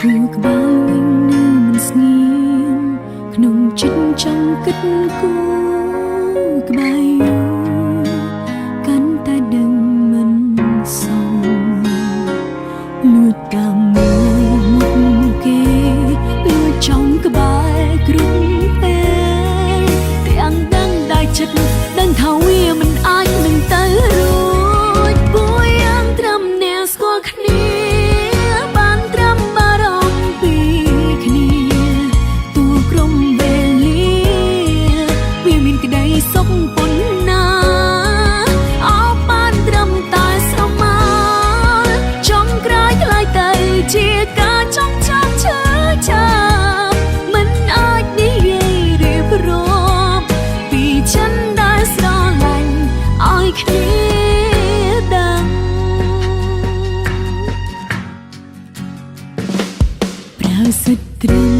ព្រោះក្បាលវិញនៅមិនស្ងៀមក្នុងចិត្តចង់គិតគូរក្បែរកាន់តែដឹងមិនសមលួចតាមមើលមុខគេលួចចង់ក្បែរគ្រប់ពេលទាំងដឹងដែរចិត្តដឹងថាវាមិនអាចនឹងទៅរួចពួកយ៉ាងត្រឹមអ្នកស្គាល់គ្នាបានត្រឹមបារម្ភពីគ្នាទូក្រុមវេលាវាមានក្តីសុខប៉ុណ្ណាអោបានត្រឹមតែស្រមោលចង់ក្រោយខ្លាយទៅជាការចង់ចាំឈឺចាំមិនអាចនិយាយរៀបរាប់ពីฉันដែលស្រឡាញ់ឲ្យគ្នាដឹងប្រើសិទ្ធត្រឹម